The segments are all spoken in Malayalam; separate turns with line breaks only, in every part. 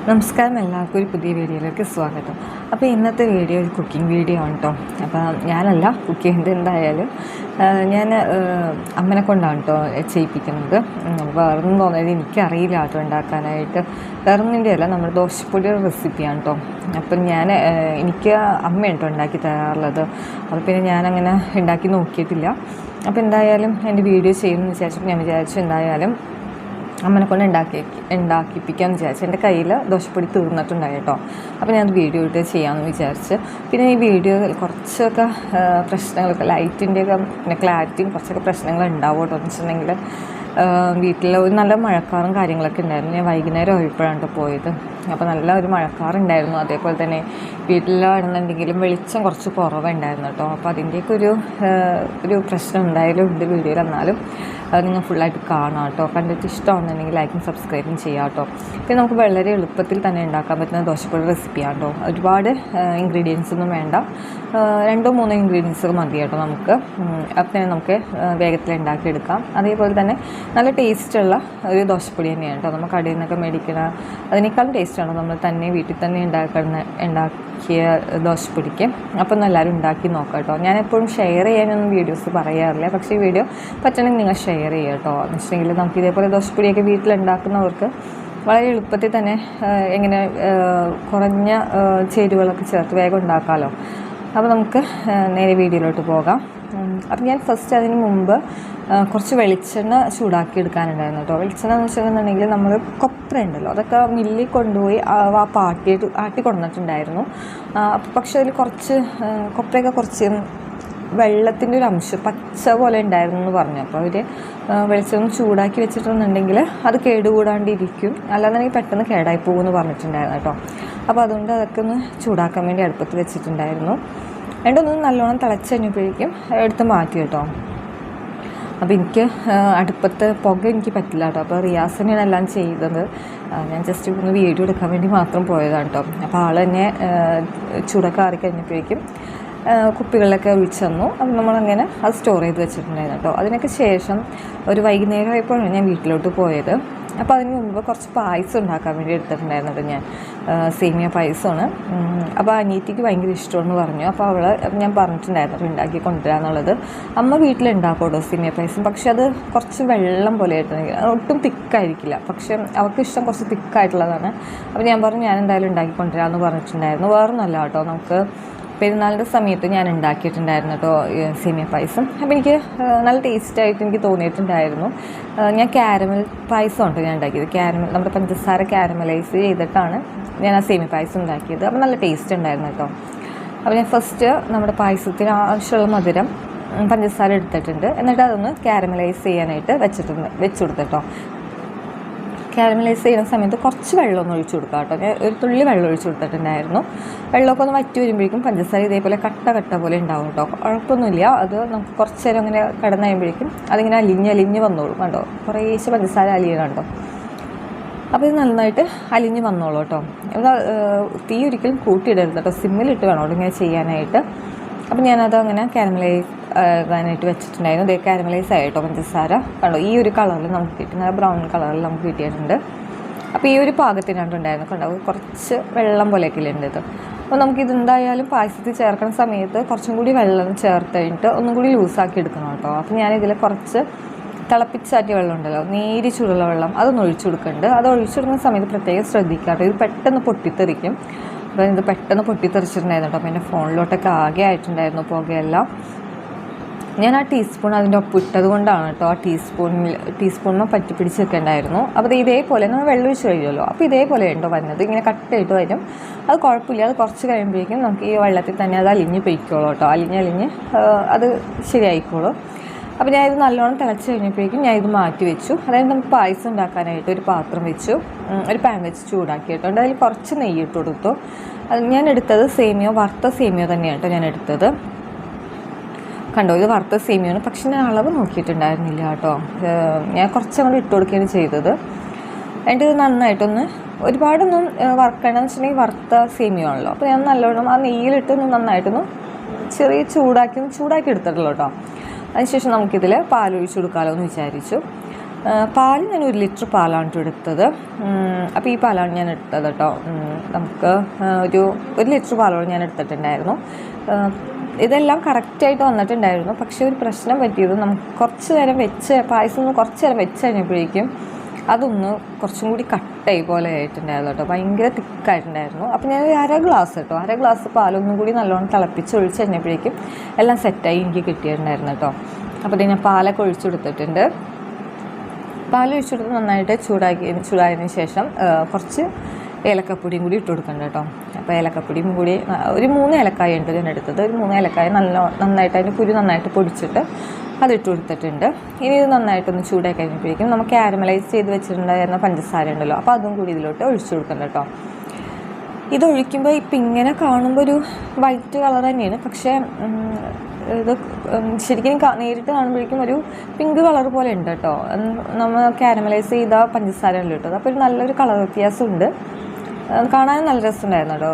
നമസ്കാരം, എല്ലാവർക്കും ഒരു പുതിയ വീഡിയോയിലേക്ക് സ്വാഗതം. അപ്പോൾ ഇന്നത്തെ വീഡിയോ ഒരു കുക്കിംഗ് വീഡിയോ ആണ് കേട്ടോ. അപ്പോൾ ഞാനല്ല കുക്ക് ചെയ്യുന്നത്, എന്തായാലും ഞാൻ അമ്മനെ കൊണ്ടാണ് കേട്ടോ ചെയ്യിപ്പിക്കുന്നത്. വേറൊന്നും തോന്നിയത് എനിക്കറിയില്ല കേട്ടോ ഉണ്ടാക്കാനായിട്ട്. വേറൊന്നിൻ്റെ അല്ല, നമ്മുടെ ദോശപ്പൊടിയുടെ റെസിപ്പിയാണ് കേട്ടോ. അപ്പം എനിക്ക് അമ്മയാണ് കേട്ടോ ഉണ്ടാക്കി തരാറുള്ളത്. അപ്പോൾ പിന്നെ ഞാനങ്ങനെ ഉണ്ടാക്കി നോക്കിയിട്ടില്ല. അപ്പോൾ എന്തായാലും എൻ്റെ വീഡിയോ ചെയ്യുമെന്ന് വിചാരിച്ചപ്പോൾ ഞാൻ വിചാരിച്ചു എന്തായാലും അമ്മനെ കൊണ്ട് ഉണ്ടാക്കിപ്പിക്കാമെന്ന് വിചാരിച്ചു. എൻ്റെ കയ്യിൽ ദോശപ്പൊടി തീർന്നിട്ടുണ്ടായി കേട്ടോ. അപ്പോൾ ഞാൻ വീഡിയോ ഇട്ട് ചെയ്യാമെന്ന് വിചാരിച്ച്. പിന്നെ ഈ വീഡിയോയിൽ കുറച്ചൊക്കെ പ്രശ്നങ്ങളൊക്കെ ലൈറ്റിൻ്റെയൊക്കെ പിന്നെ ക്ലാരിറ്റിയും കുറച്ചൊക്കെ പ്രശ്നങ്ങൾ ഉണ്ടാവും കേട്ടോ. എന്ന് വെച്ചിട്ടുണ്ടെങ്കിൽ വീട്ടിൽ ഒരു നല്ല മഴക്കാറും കാര്യങ്ങളൊക്കെ ഉണ്ടായിരുന്നു. ഞാൻ വൈകുന്നേരം ആയപ്പോഴാണ് പോയത്. അപ്പോൾ നല്ല ഒരു മഴക്കാറുണ്ടായിരുന്നു. അതേപോലെ തന്നെ വീട്ടിലാണെന്നുണ്ടെങ്കിലും വെളിച്ചം കുറച്ച് കുറവുണ്ടായിരുന്നു കേട്ടോ. അപ്പോൾ അതിൻ്റെയൊക്കെ ഒരു പ്രശ്നം എന്തായാലും ഉണ്ട് വീഡിയോയിൽ. എന്നാലും നിങ്ങൾ ഫുള്ളായിട്ട് കാണാം കേട്ടോ. കണ്ടിട്ട് ഇഷ്ടമാണെന്നുണ്ടെങ്കിൽ ലൈക്കും സബ്സ്ക്രൈബും ചെയ്യാം കേട്ടോ. പിന്നെ നമുക്ക് വളരെ എളുപ്പത്തിൽ തന്നെ ഉണ്ടാക്കാൻ പറ്റുന്ന ദോശപ്പൊടി റെസിപ്പിയാണ് കേട്ടോ. ഒരുപാട് ഇൻഗ്രീഡിയൻസ് ഒന്നും വേണ്ട, 2-3 ഇൻഗ്രീഡിയൻസുകൾ മതി കേട്ടോ നമുക്ക്. അപ്പം തന്നെ നമുക്ക് വേഗത്തിൽ ഉണ്ടാക്കിയെടുക്കാം. അതേപോലെ തന്നെ നല്ല ടേസ്റ്റുള്ള ഒരു ദോശപ്പൊടി തന്നെയാണ് കേട്ടോ. നമ്മൾ കടയിൽ നിന്നൊക്കെ മേടിക്കുന്ന അതിനേക്കാളും ടേസ്റ്റാണ് നമ്മൾ തന്നെ വീട്ടിൽ തന്നെ ഉണ്ടാക്കിയ ദോശപ്പൊടിക്ക്. അപ്പം ഒന്ന് എല്ലാവരും ഉണ്ടാക്കി നോക്കാം കേട്ടോ. ഞാൻ എപ്പോഴും ഷെയർ ചെയ്യാനൊന്നും വീഡിയോസ് പറയാറില്ല, പക്ഷേ ഈ വീഡിയോ പറ്റണമെങ്കിൽ നിങ്ങൾ ഷെയർ ചെയ്യുക കേട്ടോ. എന്ന് വെച്ചിട്ടുണ്ടെങ്കിൽ നമുക്ക് ഇതേപോലെ ദോശപ്പൊടിയൊക്കെ വീട്ടിലുണ്ടാക്കുന്നവർക്ക് വളരെ എളുപ്പത്തിൽ തന്നെ എങ്ങനെ കുറഞ്ഞ ചേരുവകളൊക്കെ ചേർത്ത് വേഗം ഉണ്ടാക്കാമല്ലോ. അപ്പോൾ നമുക്ക് നേരെ വീഡിയോയിലോട്ട് പോകാം. അപ്പം ഞാൻ ഫസ്റ്റ് അതിന് മുമ്പ് കുറച്ച് വെളിച്ചെണ്ണ ചൂടാക്കി എടുക്കാനുണ്ടായിരുന്നു കേട്ടോ. വെളിച്ചെണ്ണ എന്ന് വെച്ചിട്ടുണ്ടെങ്കിൽ നമ്മൾ കൊപ്ര ഉണ്ടല്ലോ, അതൊക്കെ മില്ലിൽ കൊണ്ടുപോയി ആട്ടി കൊണ്ടുവന്നിട്ടുണ്ടായിരുന്നു. പക്ഷേ അതിൽ കുറച്ച് കൊപ്രയൊക്കെ കുറച്ച് വെള്ളത്തിൻ്റെ ഒരു അംശം പച്ച പോലെ ഉണ്ടായിരുന്നു എന്ന് പറഞ്ഞു. അപ്പോൾ അവർ വെളിച്ചെണ്ണ ചൂടാക്കി വെച്ചിട്ടുണ്ടെങ്കിൽ അത് കേടുകൂടാണ്ടിരിക്കും, അല്ലാന്നുണ്ടെങ്കിൽ പെട്ടെന്ന് കേടായി പോകുമെന്ന് പറഞ്ഞിട്ടുണ്ടായിരുന്നു കേട്ടോ. അപ്പോൾ അതുകൊണ്ട് അതൊക്കെ ഒന്ന് ചൂടാക്കാൻ വേണ്ടി അടുപ്പത്ത് വെച്ചിട്ടുണ്ടായിരുന്നു. രണ്ടൊന്നും നല്ലോണം തിളച്ച് കഴിഞ്ഞപ്പോഴേക്കും എടുത്ത് മാറ്റി കേട്ടോ. അപ്പോൾ എനിക്ക് അടുപ്പത്ത് പുക എനിക്ക് പറ്റില്ല കേട്ടോ. അപ്പോൾ റിയാസിനെയാണ് എല്ലാം ചെയ്തത്. ഞാൻ ജസ്റ്റ് ഒന്ന് വീഡിയോ എടുക്കാൻ വേണ്ടി മാത്രം പോയതാണ് കേട്ടോ. അപ്പോൾ ആൾ തന്നെ ചൂടൊക്കെ ആറി കഴിഞ്ഞപ്പോഴേക്കും കുപ്പികളിലൊക്കെ ഒഴിച്ചു തന്നു. അപ്പം നമ്മളങ്ങനെ അത് സ്റ്റോർ ചെയ്ത് വെച്ചിട്ടുണ്ടായിരുന്നു കേട്ടോ. അതിനൊക്കെ ശേഷം ഒരു വൈകുന്നേരം ആയപ്പോഴാണ് ഞാൻ വീട്ടിലോട്ട് പോയത്. അപ്പോൾ അതിന് മുമ്പ് കുറച്ച് പായസം ഉണ്ടാക്കാൻ വേണ്ടി എടുത്തിട്ടുണ്ടായിരുന്നു കേട്ടോ. ഞാൻ സേമിയ പായസമാണ്. അപ്പോൾ അനിയത്തിക്ക് ഭയങ്കര ഇഷ്ടമെന്ന് പറഞ്ഞു. അപ്പോൾ ഞാൻ പറഞ്ഞിട്ടുണ്ടായിരുന്നു ഉണ്ടാക്കി കൊണ്ടുവരാന്നുള്ളത്. അമ്മ വീട്ടിലുണ്ടാക്കുമോ സേമിയ പായസം, പക്ഷെ അത് കുറച്ച് വെള്ളം പോലെ ആയിട്ടുണ്ടെങ്കിൽ ഒട്ടും തിക്കായിരിക്കില്ല. പക്ഷെ അവർക്ക് ഇഷ്ടം കുറച്ച് തിക്കായിട്ടുള്ളതാണ്. അപ്പോൾ ഞാൻ പറഞ്ഞു ഞാൻ എന്തായാലും ഉണ്ടാക്കി കൊണ്ടുവരാമെന്ന് പറഞ്ഞിട്ടുണ്ടായിരുന്നു. വേറൊന്നുമല്ല കേട്ടോ, നമുക്ക് പെരുന്നാളിൻ്റെ സമയത്ത് ഞാൻ ഉണ്ടാക്കിയിട്ടുണ്ടായിരുന്നു കേട്ടോ സേമിയ പായസം. അപ്പോൾ എനിക്ക് നല്ല ടേസ്റ്റായിട്ട് എനിക്ക് തോന്നിയിട്ടുണ്ടായിരുന്നു. ഞാൻ ക്യാരമൽ പായസം ഉണ്ട് ഞാൻ ഉണ്ടാക്കിയത്. നമ്മുടെ പഞ്ചസാര ക്യാരമലൈസ് ചെയ്തിട്ടാണ് ഞാൻ ആ സേമിയ പായസം ഉണ്ടാക്കിയത്. അപ്പോൾ നല്ല ടേസ്റ്റ് ഉണ്ടായിരുന്നു കേട്ടോ. അപ്പോൾ ഞാൻ ഫസ്റ്റ് നമ്മുടെ പായസത്തിന് ആവശ്യമുള്ള മധുരം പഞ്ചസാര എടുത്തിട്ടുണ്ട്. എന്നിട്ട് അതൊന്ന് ക്യാരമലൈസ് ചെയ്യാനായിട്ട് വെച്ച് കൊടുത്തിട്ടോ. ക്യാരമലൈസ് ചെയ്യുന്ന സമയത്ത് കുറച്ച് വെള്ളമൊന്ന് ഒഴിച്ചു കൊടുക്കുക കേട്ടോ. ഞാൻ ഒരു തുള്ളി വെള്ളം ഒഴിച്ചു കൊടുത്തിട്ടുണ്ടായിരുന്നു. വെള്ളമൊക്കെ ഒന്ന് വറ്റി വരുമ്പോഴേക്കും പഞ്ചസാര ഇതേപോലെ കട്ട പോലെ ഉണ്ടാവും കേട്ടോ. കുഴപ്പമൊന്നുമില്ല. അത് നമുക്ക് കുറച്ച് നേരം അങ്ങനെ കടന്നു കഴിയുമ്പോഴേക്കും അതിങ്ങനെ അലിഞ്ഞ് വന്നോളും കണ്ടോ. കുറേശ്ശെ പഞ്ചസാര അലിയണം കേട്ടോ. അപ്പോൾ ഇത് നന്നായിട്ട് അലിഞ്ഞ് വന്നോളൂ കേട്ടോ. തീ ഒരിക്കലും കൂട്ടിയിടരുത് കേട്ടോ, സിമ്മിലിട്ട് വേണം ഇങ്ങനെ ചെയ്യാനായിട്ട്. അപ്പം ഞാനത് അങ്ങനെ ക്യാരമലൈസ് വെച്ചിട്ടുണ്ടായിരുന്നു. ഇതേ ക്യാരമലൈസ് ആയിട്ടോ പഞ്ചസാര കണ്ടോ. ഈ ഒരു കളറിൽ നമുക്ക് കിട്ടി, നല്ല ബ്രൗൺ കളറിൽ നമുക്ക് കിട്ടിയിട്ടുണ്ട്. അപ്പോൾ ഈ ഒരു പാകത്തിനാണ് ഉണ്ടായിരുന്നു കണ്ടോ. കുറച്ച് വെള്ളം പോലെയൊക്കെ ഉണ്ട് ഇത്. അപ്പോൾ നമുക്കിത് എന്തായാലും പായസത്തിൽ ചേർക്കുന്ന സമയത്ത് കുറച്ചും കൂടി വെള്ളം ചേർത്ത് കഴിഞ്ഞിട്ട് ഒന്നും കൂടി ലൂസാക്കി എടുക്കണം കേട്ടോ. അപ്പോൾ ഞാനിതിൽ കുറച്ച് തിളപ്പിച്ചാറ്റിയ വെള്ളം ഉണ്ടല്ലോ, നേരി ചൂടുള്ള വെള്ളം, അതൊന്ന് ഒഴിച്ചു കൊടുക്കുന്നുണ്ട്. അത് ഒഴിച്ചു കൊടുക്കുന്ന സമയത്ത് പ്രത്യേകം ശ്രദ്ധിക്കാട്ടോ, ഇത് പെട്ടെന്ന് പൊട്ടിത്തെറിക്കും. അപ്പോൾ ഇത് പെട്ടെന്ന് പൊട്ടിത്തെറിച്ചിട്ടുണ്ടായിരുന്നു കേട്ടോ. അപ്പോൾ എൻ്റെ ഫോണിലോട്ടൊക്കെ ആകെ ആയിട്ടുണ്ടായിരുന്നു പുകയെല്ലാം. ഞാൻ ആ ടീസ്പൂൺ അതിൻ്റെ ഒപ്പം ഇട്ടത് കൊണ്ടാണ് കേട്ടോ. ആ ടീസ്പൂണിനെ പറ്റി പിടിച്ച് വെക്കേണ്ടായിരുന്നു. അപ്പോൾ ഇതേപോലെ നമ്മൾ വെള്ളം ഒഴിച്ച് കഴിയുമല്ലോ, അപ്പോൾ ഇതേപോലെ ഉണ്ടോ വരുന്നത്, ഇങ്ങനെ കട്ടായിട്ട് വരും. അത് കുഴപ്പമില്ല. അത് കുറച്ച് കഴിയുമ്പോഴേക്കും നമുക്ക് ഈ വെള്ളത്തിൽ തന്നെ അത് അലിഞ്ഞ് പൊയ്ക്കോളൂ കേട്ടോ. അലിഞ്ഞ് അത് ശരിയായിക്കോളൂ. അപ്പോൾ ഞാൻ ഇത് നല്ലോണം തിളച്ച് കഴിഞ്ഞപ്പോഴേക്കും ഞാൻ ഇത് മാറ്റി വെച്ചു. അതായത് നമുക്ക് പായസം ഉണ്ടാക്കാനായിട്ട് ഒരു പാത്രം വെച്ചു, ഒരു പാൻ വെച്ച് ചൂടാക്കി കേട്ടോ. അതിൽ കുറച്ച് നെയ്യ് ഇട്ട് കൊടുത്തു. അത് ഞാൻ എടുത്തത് വറുത്ത സേമിയോ തന്നെയാണ് കേട്ടോ ഞാൻ എടുത്തത്. കണ്ടോ, ഇത് വറുത്ത സേമിയാണ്. പക്ഷെ ഞാൻ അളവ് നോക്കിയിട്ടുണ്ടായിരുന്നില്ല കേട്ടോ. ഞാൻ കുറച്ചങ്ങോട്ട് ഇട്ട് കൊടുക്കുകയാണ് ചെയ്തത്. എന്നിട്ട് ഇത് നന്നായിട്ടൊന്ന് ഒരുപാടൊന്നും വറുക്കണമെന്ന് വെച്ചിട്ടുണ്ടെങ്കിൽ വറുത്ത സേമിയോ ആണല്ലോ. അപ്പോൾ ഞാൻ നല്ലോണം ആ നെയ്യിലിട്ടൊന്ന് നന്നായിട്ടൊന്ന് ചെറിയ ചൂടാക്കി എടുത്തിട്ടുള്ളൂ കേട്ടോ. അതിനുശേഷം നമുക്കിതിൽ പാലൊഴിച്ച് കൊടുക്കാമല്ലോ എന്ന് വിചാരിച്ചു. പാൽ ഞാൻ 1 ലിറ്റർ പാലാണ് എടുത്തത്. അപ്പോൾ ഈ പാലാണ് ഞാൻ എടുത്തത് കേട്ടോ. നമുക്ക് ഒരു ലിറ്റർ പാലോളം ഞാൻ എടുത്തിട്ടുണ്ടായിരുന്നു. ഇതെല്ലാം കറക്റ്റായിട്ട് വന്നിട്ടുണ്ടായിരുന്നു. പക്ഷേ ഒരു പ്രശ്നം പറ്റിയത് നമുക്ക് കുറച്ച് നേരം പായസം കുറച്ച് നേരം വെച്ച് കഴിഞ്ഞപ്പോഴേക്കും അതൊന്ന് കുറച്ചും കൂടി കട്ടായി പോലെ ആയിട്ടുണ്ടായിരുന്നു കേട്ടോ. ഭയങ്കര തിക്കായിട്ടുണ്ടായിരുന്നു. അപ്പോൾ ഞാൻ അര ഗ്ലാസ് പാലൊന്നും കൂടി നല്ലോണം തിളപ്പിച്ച് ഒഴിച്ച് കഴിഞ്ഞപ്പോഴേക്കും എല്ലാം സെറ്റായി എനിക്ക് കിട്ടിയിട്ടുണ്ടായിരുന്നു കേട്ടോ. അപ്പോൾ ഞാൻ പാലൊക്കെ ഒഴിച്ചെടുത്തിട്ടുണ്ട്. പാലൊഴിച്ചെടുത്ത് നന്നായിട്ട് ചൂടായതിന് ശേഷം കുറച്ച് ഏലക്കപ്പൊടിയും കൂടി ഇട്ട് കൊടുക്കണ്ട കേട്ടോ. അപ്പോൾ ഏലക്കപ്പൊടിയും കൂടി ഒരു 3 ഏലക്കായ ഉണ്ട് ഞാൻ എടുത്തത്. ഒരു 3 ഏലക്കായ നന്നായിട്ട് അതിൻ്റെ കുരു നന്നായിട്ട് പൊടിച്ചിട്ട് അതിട്ട് കൊടുത്തിട്ടുണ്ട്. ഇനി ഇത് നന്നായിട്ടൊന്ന് ചൂടാക്കി കഴിഞ്ഞപ്പോഴേക്കും നമുക്ക് കാരമലൈസ് ചെയ്ത് വെച്ചിട്ടുണ്ടായിരുന്ന പഞ്ചസാര ഉണ്ടല്ലോ, അപ്പോൾ അതും കൂടി ഇതിലോട്ട് ഒഴിച്ചു കൊടുക്കണ്ട കേട്ടോ. ഇതൊഴിക്കുമ്പോൾ ഇപ്പം ഇങ്ങനെ കാണുമ്പോൾ ഒരു വൈറ്റ് കളർ തന്നെയാണ്, പക്ഷേ ഇത് ശരിക്കും നേരിട്ട് കാണുമ്പോഴേക്കും ഒരു പിങ്ക് കളർ പോലെ ഉണ്ട് കേട്ടോ. നമ്മൾ കാരമലൈസ് ചെയ്ത പഞ്ചസാര ഉള്ളു കേട്ടോ. അപ്പോൾ ഒരു നല്ലൊരു കളർ വ്യത്യാസമുണ്ട്. കാണാനും നല്ല രസമുണ്ടായിരുന്നു കേട്ടോ.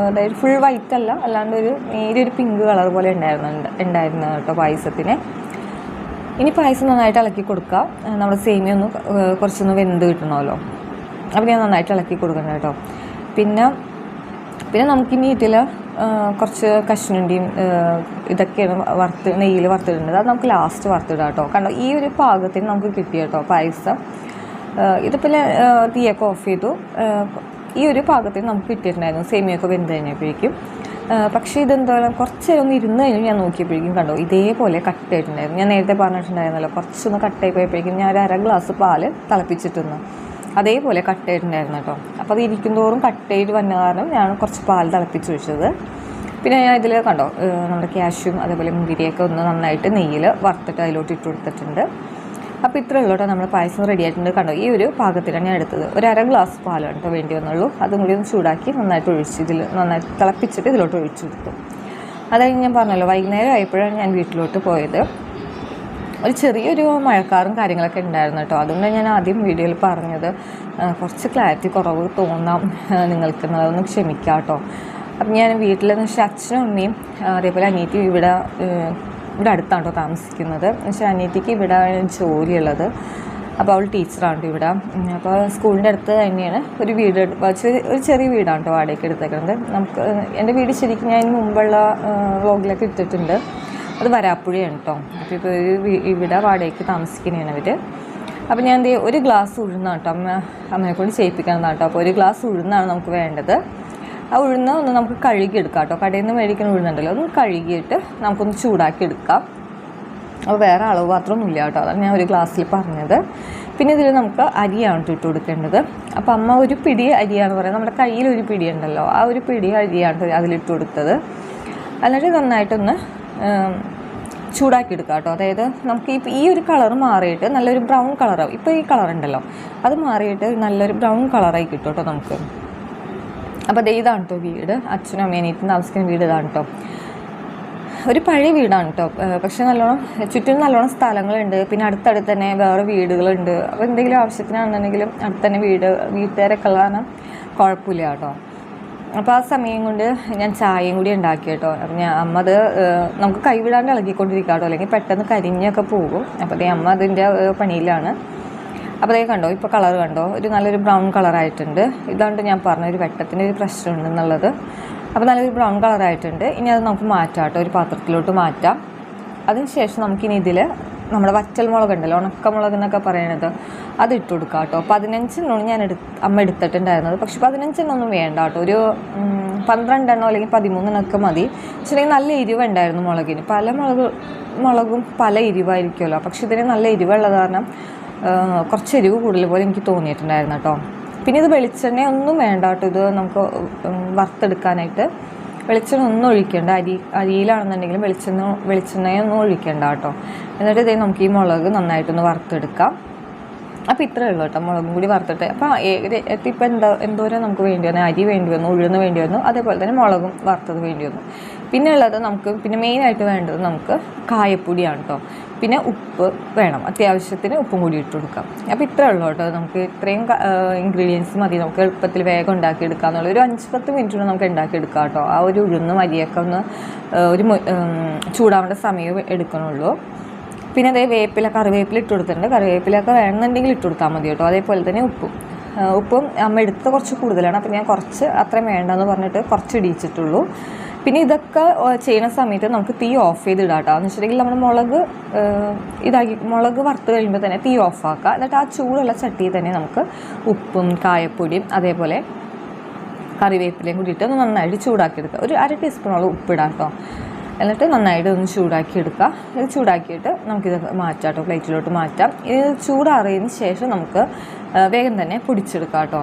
അതായത് ഫുൾ വൈറ്റ് അല്ലാണ്ട് നേരിയൊരു പിങ്ക് കളർ പോലെ ഉണ്ടായിരുന്നു കേട്ടോ പായസത്തിന്. ഇനി പായസം നന്നായിട്ട് ഇളക്കി കൊടുക്കുക. നമ്മുടെ സേമിയ കുറച്ചൊന്ന് വെന്ത് കിട്ടണമല്ലോ. അപ്പോൾ ഞാൻ നന്നായിട്ട് ഇളക്കി കൊടുക്കണം കേട്ടോ. പിന്നെ നമുക്കിനി ഇതിൽ കുറച്ച് കശുവണ്ടിയും ഇതൊക്കെയാണ് നെയ്യിൽ വറുത്തിടുന്നത്. അത് നമുക്ക് ലാസ്റ്റ് വറുത്തിടാം കേട്ടോ. കണ്ടോ, ഈ ഒരു പാകത്തിന് നമുക്ക് കിട്ടി കേട്ടോ പായസം. ഇതിപ്പോൾ തീയൊക്കെ ഓഫ് ചെയ്തു. ഈ ഒരു പാകത്തിന് നമുക്ക് കിട്ടിയിട്ടുണ്ടായിരുന്നു സേമിയൊക്കെ വെന്ത് കഴിഞ്ഞപ്പോഴേക്കും. പക്ഷേ ഇതെന്തായാലും കുറച്ച് നേരം ഒന്ന് ഇരുന്ന് കഴിഞ്ഞ് ഞാൻ നോക്കിയപ്പോഴേക്കും കണ്ടോ ഇതേപോലെ കട്ടായിട്ടുണ്ടായിരുന്നു. ഞാൻ നേരത്തെ പറഞ്ഞിട്ടുണ്ടായിരുന്നല്ലോ, കുറച്ചൊന്ന് കട്ടായി പോയപ്പോഴേക്കും ഞാൻ ഒരു അര ഗ്ലാസ് പാല് തിളപ്പിച്ചിട്ടുന്നു. അതേപോലെ കട്ടായിട്ടുണ്ടായിരുന്നു കേട്ടോ. അപ്പോൾ അത് ഇരിക്കും തോറും കട്ടായിട്ട് വന്ന കാരണം ഞാൻ കുറച്ച് പാൽ തിളപ്പിച്ച് വെച്ചത്. പിന്നെ ഞാൻ ഇതിൽ കണ്ടോ നമ്മുടെ ക്യാഷ്യും അതേപോലെ മുന്തിരിയൊക്കെ ഒന്ന് നന്നായിട്ട് നെയ്യിൽ വറുത്തിട്ട് അതിലോട്ട് ഇട്ട് കൊടുത്തിട്ടുണ്ട്. അപ്പോൾ ഇത്രയേ ഉള്ളൂ കേട്ടോ, നമ്മുടെ പായസം റെഡി ആയിട്ടുണ്ട്. കണ്ടോ ഈ ഒരു പാകത്തിലാണ് ഞാൻ എടുത്തത്. ഒരു അര ഗ്ലാസ് പാലാണ് കേട്ടോ വേണ്ടി വന്നുള്ളൂ. അതും കൂടി ഒന്ന് ചൂടാക്കി നന്നായിട്ട് നന്നായിട്ട് തിളപ്പിച്ചിട്ട് ഇതിലോട്ട് ഒഴിച്ചു കൊടുത്തു. അതായത് ഞാൻ പറഞ്ഞല്ലോ, വൈകുന്നേരം ആയപ്പോഴാണ് ഞാൻ വീട്ടിലോട്ട് പോയത്. ഒരു ചെറിയൊരു മഴക്കാറും കാര്യങ്ങളൊക്കെ ഉണ്ടായിരുന്നു കേട്ടോ. അതുകൊണ്ടാണ് ഞാൻ ആദ്യം വീഡിയോയിൽ പറഞ്ഞത് കുറച്ച് ക്ലാരിറ്റി കുറവ് തോന്നാം നിങ്ങൾക്ക്, അതൊന്ന് ക്ഷമിക്കാം കേട്ടോ. അപ്പം ഞാൻ വീട്ടിലെന്ന് വെച്ചാൽ അച്ഛനും അമ്മയും അതേപോലെ അനിയത്തി ഇവിടെ അടുത്താണ് കേട്ടോ താമസിക്കുന്നത്. എന്ന് വെച്ചാൽ അനിയത്തിക്ക് ഇവിടെ ജോലിയുള്ളത്. അപ്പോൾ അവൾ ടീച്ചറാണ് ഇവിടെ. അപ്പോൾ സ്കൂളിൻ്റെ അടുത്ത് തന്നെയാണ് ഒരു വീട്, ഒരു ചെറിയ വീടാണ് കേട്ടോ വാടകയ്ക്ക് എടുത്തേക്കുന്നത്. എൻ്റെ വീട് ശരിക്കും ഞാൻ മുമ്പുള്ള വ്ളോഗിലൊക്കെ ഇട്ടിട്ടുണ്ട്. അത് വരാപ്പുഴയാണ് കേട്ടോ. അപ്പോൾ ഇപ്പോൾ ഇവിടെ വാടകയ്ക്ക് താമസിക്കുന്നതാണ് അവർ. അപ്പോൾ ഞാൻ ഒരു ഗ്ലാസ് ഉഴുന്നാണ് കേട്ടോ അമ്മയെ കൊണ്ട് ചെയ്യിപ്പിക്കുന്നതാണ് കേട്ടോ. അപ്പോൾ ഒരു ഗ്ലാസ് ഉഴുന്നാണ് നമുക്ക് വേണ്ടത്. ആ ഉഴുന്ന് ഒന്ന് നമുക്ക് കഴുകിയെടുക്കാം കേട്ടോ. കടയിൽ നിന്ന് മേടിക്കുന്ന ഉഴുന്നുണ്ടല്ലോ, ഒന്ന് കഴുകിയിട്ട് നമുക്കൊന്ന് ചൂടാക്കി എടുക്കാം. അപ്പോൾ വേറെ അളവ് പാത്രമൊന്നുമില്ല കേട്ടോ. അതാണ് ഞാൻ ഒരു ഗ്ലാസ്സിൽ പറഞ്ഞത്. പിന്നെ ഇതിൽ നമുക്ക് അരിയാണ് ഇട്ട് കൊടുക്കേണ്ടത്. അപ്പോൾ അമ്മ ഒരു പിടി അരിയാണ് പറയുന്നത്. നമ്മുടെ കയ്യിൽ ഒരു പിടി ഉണ്ടല്ലോ, ആ ഒരു പിടി അരിയാണ് അതിലിട്ട് കൊടുത്തത്. എന്നിട്ട് നന്നായിട്ടൊന്ന് ചൂടാക്കി എടുക്കാം കേട്ടോ. അതായത് നമുക്ക് ഈ ഒരു കളർ മാറിയിട്ട് നല്ലൊരു ബ്രൗൺ കളറാവും. ഇപ്പോൾ ഈ കളറുണ്ടല്ലോ അത് മാറിയിട്ട് നല്ലൊരു ബ്രൗൺ കളറായി കിട്ടും കേട്ടോ നമുക്ക്. അപ്പോൾ ഇതാണ് കേട്ടോ വീട്. അച്ഛനും അമ്മയും അനിയത്തിയും താമസിക്കുന്ന വീട് ഇതാണ് കേട്ടോ. ഒരു പഴയ വീടാണ് കേട്ടോ. പക്ഷെ ചുറ്റും നല്ലോണം സ്ഥലങ്ങളുണ്ട്. പിന്നെ അടുത്തടുത്ത് തന്നെ വേറെ വീടുകളുണ്ട്. അപ്പോൾ എന്തെങ്കിലും ആവശ്യത്തിനാണെന്നുണ്ടെങ്കിലും അടുത്ത് തന്നെ വീട്ടുകാരൊക്കെ ഉള്ള കാരണം കുഴപ്പമില്ല കേട്ടോ. അപ്പോൾ ആ സമയം കൊണ്ട് ഞാൻ ചായയും കൂടി ഉണ്ടാക്കി കേട്ടോ. അപ്പം അമ്മ അത് നമുക്ക് കൈവിടാണ്ട് ഇളകിക്കൊണ്ടിരിക്കുക കേട്ടോ, അല്ലെങ്കിൽ പെട്ടെന്ന് കരിഞ്ഞൊക്കെ പോകും. അപ്പോൾ അമ്മ അതിൻ്റെ പണിയിലാണ്. അപ്പോൾ കണ്ടോ ഇപ്പോൾ കളർ കണ്ടോ, നല്ലൊരു ബ്രൗൺ കളറായിട്ടുണ്ട്. ഇതാണ്ട് ഞാൻ പറഞ്ഞ ഒരു വെട്ടത്തിൻ്റെ ഒരു പ്രശ്നമുണ്ടെന്നുള്ളത്. അപ്പോൾ നല്ലൊരു ബ്രൗൺ കളറായിട്ടുണ്ട്. ഇനി അത് നമുക്ക് മാറ്റാം കേട്ടോ, ഒരു പാത്രത്തിലോട്ട് മാറ്റാം. അതിന് ശേഷം നമുക്കിനി ഇതിൽ നമ്മുടെ വറ്റൽ മുളക് ഉണ്ടല്ലോ, ഉണക്കമുളക് എന്നൊക്കെ പറയണത്, അത് ഇട്ട് കൊടുക്കാം കേട്ടോ. 15 എണ്ണമാണ് ഞാൻ അമ്മ എടുത്തിട്ടുണ്ടായിരുന്നത്. പക്ഷെ 15 എണ്ണമൊന്നും വേണ്ട കേട്ടോ. ഒരു 12 എണ്ണോ അല്ലെങ്കിൽ 13 എണ്ണമൊക്കെ മതി. പക്ഷേ നല്ല എരിവുണ്ടായിരുന്നു മുളകിന്. പല മുളകും പല എരിവായിരിക്കുമല്ലോ. പക്ഷെ ഇതിന് നല്ല എരിവുള്ളത് കാരണം കുറച്ച് എരിവ് കൂടുതൽ പോലെ എനിക്ക് തോന്നിയിട്ടുണ്ടായിരുന്നു കേട്ടോ. പിന്നെ ഇത് വെളിച്ചെണ്ണ ഒന്നും വേണ്ട കേട്ടോ. ഇത് നമുക്ക് വറുത്തെടുക്കാനായിട്ട് വെളിച്ചെണ്ണ ഒന്നും ഒഴിക്കേണ്ട. അരിയിലാണെന്നുണ്ടെങ്കിലും വെളിച്ചെണ്ണയൊന്നും ഒഴിക്കേണ്ട കേട്ടോ. എന്നിട്ട് നമുക്ക് ഈ മുളക് നന്നായിട്ടൊന്ന് വറുത്തെടുക്കാം. അപ്പോൾ ഇത്രയേ ഉള്ളൂ കേട്ടോ, മുളകും കൂടി വറുത്തിട്ട്. അപ്പോൾ ഇപ്പം എന്തോരം നമുക്ക് വേണ്ടി വന്നു, അരി വേണ്ടി വന്നു, ഉഴുന്ന് വേണ്ടി വന്നു, അതേപോലെ തന്നെ മുളകും വറുത്തത് വേണ്ടി വന്നു. പിന്നെ ഉള്ളത് പിന്നെ മെയിനായിട്ട് വേണ്ടത് നമുക്ക് കായപ്പൊടിയാണ് കേട്ടോ. പിന്നെ ഉപ്പ് വേണം, അത്യാവശ്യത്തിന് ഉപ്പും കൂടി ഇട്ട് കൊടുക്കാം. അപ്പോൾ ഇത്രയേ ഉള്ളൂ കേട്ടോ. നമുക്ക് ഇത്രയും ഇൻഗ്രീഡിയൻസ് മതി. നമുക്ക് എളുപ്പത്തിൽ വേഗം ഉണ്ടാക്കിയെടുക്കാം എന്നുള്ള ഒരു 5-10 മിനിറ്റ് കൊണ്ട് നമുക്ക് ഉണ്ടാക്കിയെടുക്കാം കേട്ടോ. ആ ഒരു ഉഴുന്നും അരിയൊക്കെ ഒന്ന് ഒരു ചൂടാവേണ്ട സമയം എടുക്കണുള്ളൂ. പിന്നെ അതേ കറിവേപ്പില ഇട്ട് കൊടുത്തിട്ടുണ്ട്. കറിവേപ്പിലൊക്കെ വേണമെന്നുണ്ടെങ്കിൽ ഇട്ട് കൊടുത്താൽ മതി കേട്ടോ. അതേപോലെ തന്നെ ഉപ്പും അമ്മ എടുത്ത് കുറച്ച് കൂടുതലാണ്, അപ്പോൾ ഞാൻ കുറച്ച് അത്രയും വേണ്ടെന്ന് പറഞ്ഞിട്ട് കുറച്ച് ഇടിച്ചിട്ടുള്ളൂ. പിന്നെ ഇതൊക്കെ ചെയ്യുന്ന സമയത്ത് നമുക്ക് തീ ഓഫ് ചെയ്തിടാം കേട്ടോ. എന്ന് വെച്ചിട്ടുണ്ടെങ്കിൽ നമ്മൾ മുളക് വറുത്ത് കഴിയുമ്പോൾ തന്നെ തീ ഓഫാക്കുക. എന്നിട്ട് ആ ചൂടുള്ള ചട്ടിയിൽ തന്നെ നമുക്ക് ഉപ്പും കായപ്പൊടിയും അതേപോലെ കറിവേപ്പിലയും കൂടിയിട്ട് ഒന്ന് നന്നായിട്ട് ചൂടാക്കി എടുക്കുക. ഒരു 1/2 ടീസ്പൂണോളം ഉപ്പിടാം കേട്ടോ. എന്നിട്ട് നന്നായിട്ട് ഒന്ന് ചൂടാക്കി എടുക്കുക. ഇത് ചൂടാക്കിയിട്ട് നമുക്കിത് മാറ്റാം കേട്ടോ, പ്ലേറ്റിലോട്ട് മാറ്റാം. ഇത് ചൂടാറിയതിന് ശേഷം നമുക്ക് വേഗം തന്നെ പൊടിച്ചെടുക്കാം കേട്ടോ.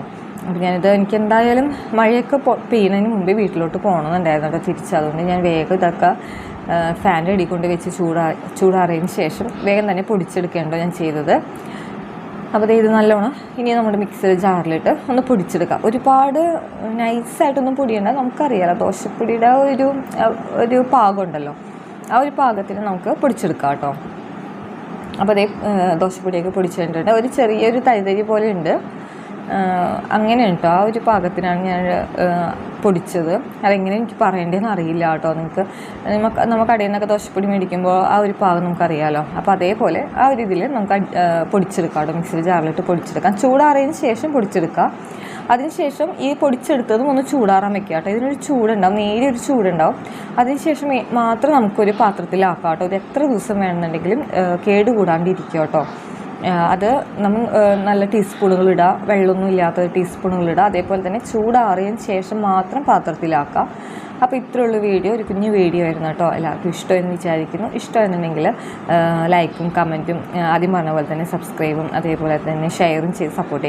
അപ്പോൾ എനിക്ക് എന്തായാലും മഴയൊക്കെ പെയ്യുന്നതിന് മുമ്പേ വീട്ടിലോട്ട് പോകണമെന്നുണ്ടായിരുന്നു കേട്ടോ തിരിച്ച്. അതുകൊണ്ട് ഞാൻ വേഗം ഇതൊക്കെ ഫാൻ്റെ അടിയിൽ കൊണ്ട് വെച്ച് ചൂടാറിയതിന് ശേഷം വേഗം തന്നെ പൊടിച്ചെടുക്കേണ്ടോ ഞാൻ ചെയ്തത്. അപ്പോൾ ഇത് നല്ലോണം ഇനി നമ്മുടെ മിക്സിയുടെ ജാറിലിട്ട് ഒന്ന് പൊടിച്ചെടുക്കാം. ഒരുപാട് നൈസായിട്ടൊന്നും പൊടിയണ്ട. നമുക്കറിയാലോ ദോശപ്പൊടിയുടെ ഒരു പാകമുണ്ടല്ലോ, ആ ഒരു പാകത്തിന് നമുക്ക് പൊടിച്ചെടുക്കാം കേട്ടോ. അപ്പോൾ ദോശപ്പൊടിയൊക്കെ പൊടിച്ച് കഴിഞ്ഞിട്ടുണ്ട്. ഒരു ചെറിയൊരു തരി പോലെ ഉണ്ട്, അങ്ങനെ കേട്ടോ. ആ ഒരു പാകത്തിനാണ് ഞാൻ പൊടിച്ചത്. അതെങ്ങനെ എനിക്ക് പറയേണ്ടതെന്ന് അറിയില്ല കേട്ടോ. നമുക്ക് കടയിൽ നിന്നൊക്കെ ദോശപ്പൊടി മേടിക്കുമ്പോൾ ആ ഒരു പാകം നമുക്കറിയാമല്ലോ. അപ്പോൾ അതേപോലെ ആ ഒരു ഇതിൽ നമുക്ക് പൊടിച്ചെടുക്കാം കേട്ടോ. മിക്സിയിൽ ജാറിലിട്ട് പൊടിച്ചെടുക്കാം. ചൂടാറിയതിന് ശേഷം പൊടിച്ചെടുക്കാം. അതിനുശേഷം ഈ പൊടിച്ചെടുത്തതും ഒന്ന് ചൂടാറാൻ വെക്കുക കേട്ടോ. ഇതിനൊരു ചൂടുണ്ടാവും, നേരിയൊരു ചൂടുണ്ടാവും. അതിനുശേഷം മാത്രം നമുക്കൊരു പാത്രത്തിലാക്കാം കേട്ടോ. ഇത് എത്ര ദിവസം വേണമെന്നുണ്ടെങ്കിലും കേടുകൂടാണ്ടിരിക്കുക കേട്ടോ. അത് നമ്മൾ നല്ല ടീസ്പൂണുകളിടുക, വെള്ളമൊന്നും ഇല്ലാത്ത ടീസ്പൂണുകളിടുക. അതേപോലെ തന്നെ ചൂടാറിയതിന് ശേഷം മാത്രം പാത്രത്തിലാക്കുക. അപ്പോൾ ഇത്രയുള്ള വീഡിയോ, ഒരു കുഞ്ഞു വീഡിയോ ആയിരുന്നു കേട്ടോ. എല്ലാവർക്കും ഇഷ്ടമെന്ന് വിചാരിക്കുന്നു. ഇഷ്ടമെന്നുണ്ടെങ്കിൽ ലൈക്കും കമൻറ്റും ആദ്യം പറഞ്ഞ പോലെ തന്നെ സബ്സ്ക്രൈബും അതേപോലെ തന്നെ ഷെയറും ചെയ്ത് സപ്പോർട്ട്